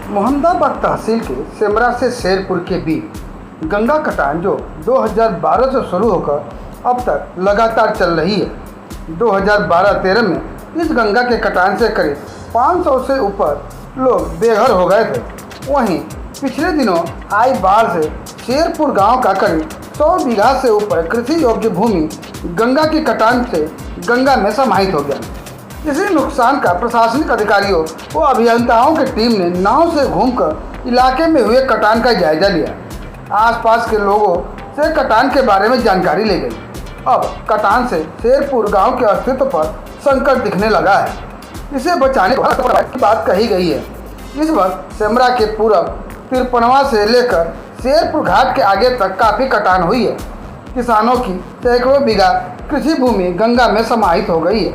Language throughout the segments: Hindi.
मोहम्मदाबाद तहसील के सेमरा से शेरपुर के बीच गंगा कटान जो 2012 से शुरू होकर अब तक लगातार चल रही है। 2012-13 में इस गंगा के कटान से करीब 500 से ऊपर लोग बेघर हो गए थे। वहीं पिछले दिनों आई बाढ़ से शेरपुर गांव का करीब 100 बीघा से ऊपर कृषि योग्य भूमि गंगा की कटान से गंगा में समाहित हो गया। इसी नुकसान का प्रशासनिक अधिकारियों व अभियंताओं की टीम ने नाव से घूमकर इलाके में हुए कटान का जायजा लिया। आसपास के लोगों से कटान के बारे में जानकारी ली गई। अब कटान से शेरपुर गांव के अस्तित्व पर संकट दिखने लगा है। इसे बचाने की बात कही गई है। इस वक्त सेमरा के पूरब तिरपनवा से लेकर शेरपुर घाट के आगे तक काफ़ी कटान हुई है। किसानों की सैकड़ों बीघा कृषि भूमि गंगा में समाहित हो गई है।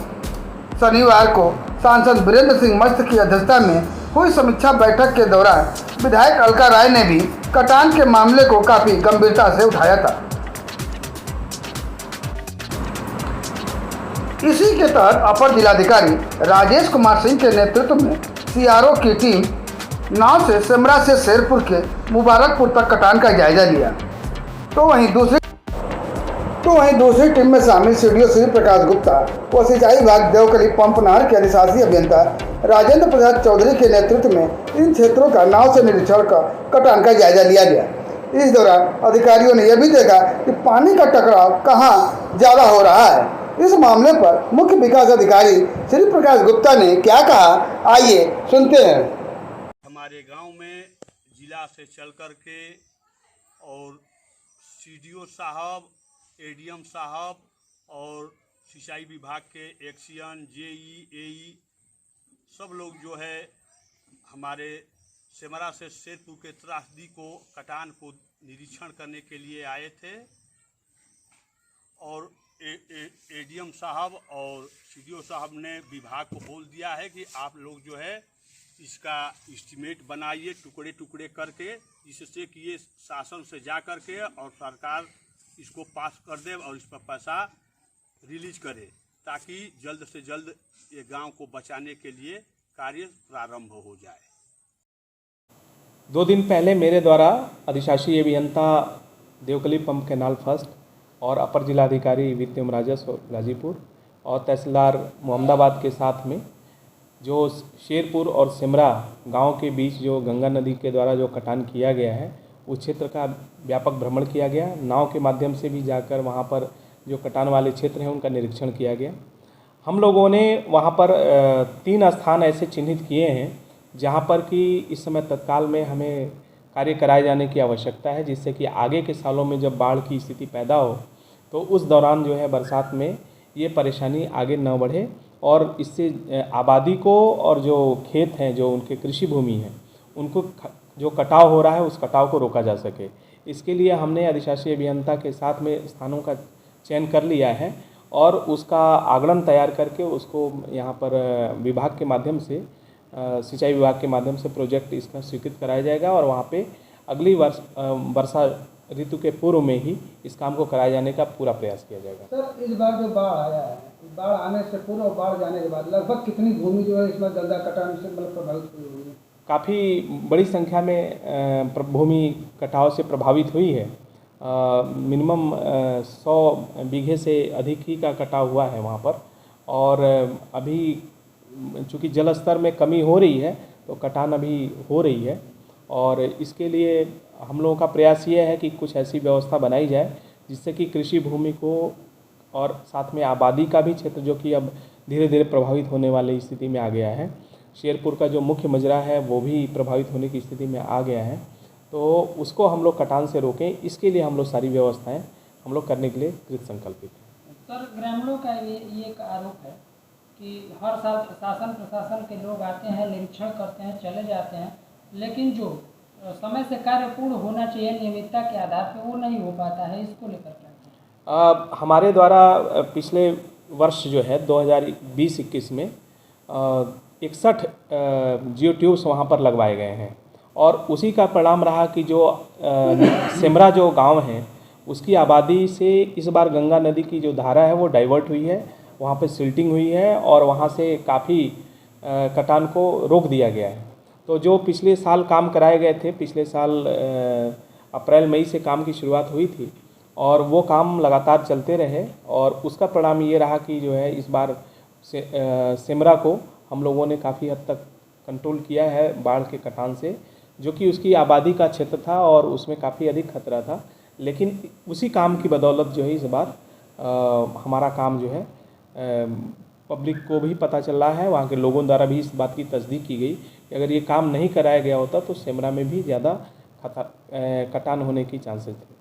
शनिवार को सांसद वीरेंद्र सिंह मस्त की अध्यक्षता में हुई समीक्षा बैठक के दौरान विधायक अलका राय ने भी कटान के मामले को काफ़ी गंभीरता से उठाया था। इसी के तहत अपर जिलाधिकारी राजेश कुमार सिंह के नेतृत्व में सीआरओ की टीम नाव से सेमरा से शेरपुर के मुबारकपुर तक कटान का जायजा लिया। तो वहीं दूसरी टीम में शामिल सीडीओ श्री प्रकाश गुप्ता व सिंचाई विभाग देवकली पंप नहर के अधिशासी अभियंता राजेंद्र प्रसाद चौधरी के नेतृत्व में इन क्षेत्रों का नाव से निरीक्षण कर कटान का जायजा लिया गया। इस दौरान अधिकारियों ने यह भी देखा कि पानी का टकराव कहाँ ज़्यादा हो रहा है। इस मामले पर मुख्य विकास अधिकारी श्री प्रकाश गुप्ता ने क्या कहा, आइए सुनते हैं। हमारे गांव में जिला से चल कर के और सीडीओ साहब, एडीएम साहब और सिंचाई विभाग के एक्सियन, जेई, एई सब लोग जो है हमारे सेमरा से शेरपुर के त्रासदी को कटान को निरीक्षण करने के लिए आए थे। और एडीएम साहब और सीडीओ साहब ने विभाग को बोल दिया है कि आप लोग जो है इसका एस्टीमेट बनाइए टुकड़े टुकड़े करके, जिससे कि ये शासन से जा कर के और सरकार इसको पास कर दे और इस पर पैसा रिलीज करे, ताकि जल्द से जल्द ये गांव को बचाने के लिए कार्य प्रारंभ हो जाए। 2 दिन पहले मेरे द्वारा अधिशासी अभियंता देवकली पंप कैनाल फर्स्ट और अपर जिलाधिकारी वित्तीय राजस्व गाजीपुर और तहसीलदार मोहम्मदाबाद के साथ में जो शेरपुर और सेमरा गांव के बीच जो गंगा नदी के द्वारा जो कटान किया गया है उस क्षेत्र का व्यापक भ्रमण किया गया। नाव के माध्यम से भी जाकर वहां पर जो कटान वाले क्षेत्र हैं उनका निरीक्षण किया गया। हम लोगों ने वहां पर 3 स्थान ऐसे चिन्हित किए हैं जहां पर कि इस समय तत्काल में हमें कार्य कराए जाने की आवश्यकता है, जिससे कि आगे के सालों में जब बाढ़ की स्थिति पैदा हो तो उस दौरान जो है बरसात में ये परेशानी आगे न बढ़े और इससे आबादी को और जो खेत हैं, जो उनके कृषि भूमि हैं, उनको जो कटाव हो रहा है उस कटाव को रोका जा सके। इसके लिए हमने अधिशासी अभियंता के साथ में स्थानों का चयन कर लिया है और उसका आगणन तैयार करके उसको यहाँ पर विभाग के माध्यम से, सिंचाई विभाग के माध्यम से प्रोजेक्ट इसका स्वीकृत कराया जाएगा और वहाँ पे अगली वर्षा ऋतु के पूर्व में ही इस काम को कराए जाने का पूरा प्रयास किया जाएगा। सर, इस बार जो बाढ़ आया है, बाढ़ आने से पूर्व और बाढ़ जाने के बाद लगभग कितनी भूमि जो है इसमें गंगा कटान से प्रभावित हुई है? काफ़ी बड़ी संख्या में भूमि कटाव से प्रभावित हुई है। मिनिमम 100 बीघे से अधिक ही का कटाव हुआ है वहाँ पर। और अभी चूँकि जल स्तर में कमी हो रही है तो कटान अभी हो रही है और इसके लिए हम लोगों का प्रयास ये है कि कुछ ऐसी व्यवस्था बनाई जाए जिससे कि कृषि भूमि को और साथ में आबादी का भी क्षेत्र जो कि अब धीरे धीरे प्रभावित होने वाली स्थिति में आ गया है, शेरपुर का जो मुख्य मजरा है वो भी प्रभावित होने की स्थिति में आ गया है, तो उसको हम लोग कटान से रोकें। इसके लिए हम लोग सारी व्यवस्थाएं हम लोग करने के लिए कृत संकल्पित हैं। सर, ग्रामीणों का ये एक आरोप है कि हर साल शासन प्रशासन के लोग आते हैं, निरीक्षण करते हैं, चले जाते हैं, लेकिन जो समय से कार्य पूर्ण होना चाहिए नियमितता के आधार पर वो नहीं हो पाता है। इसको लेकर क्या हमारे द्वारा पिछले वर्ष जो है 2020-21 में 61 जियो ट्यूब्स वहाँ पर लगवाए गए हैं और उसी का परिणाम रहा कि जो सेमरा जो गांव है उसकी आबादी से इस बार गंगा नदी की जो धारा है वो डाइवर्ट हुई है, वहाँ पे सिल्टिंग हुई है और वहाँ से काफ़ी कटान को रोक दिया गया है। तो जो पिछले साल काम कराए गए थे, पिछले साल अप्रैल मई से काम की शुरुआत हुई थी और वो काम लगातार चलते रहे और उसका परिणाम ये रहा कि जो है इस बार सेमरा को हम लोगों ने काफ़ी हद तक कंट्रोल किया है बाढ़ के कटान से, जो कि उसकी आबादी का क्षेत्र था और उसमें काफ़ी अधिक खतरा था। लेकिन उसी काम की बदौलत जो है इस बार हमारा काम जो है पब्लिक को भी पता चल रहा है, वहाँ के लोगों द्वारा भी इस बात की तस्दीक की गई कि अगर ये काम नहीं कराया गया होता तो सेमरा में भी ज़्यादा कटान होने की चांसेस थे।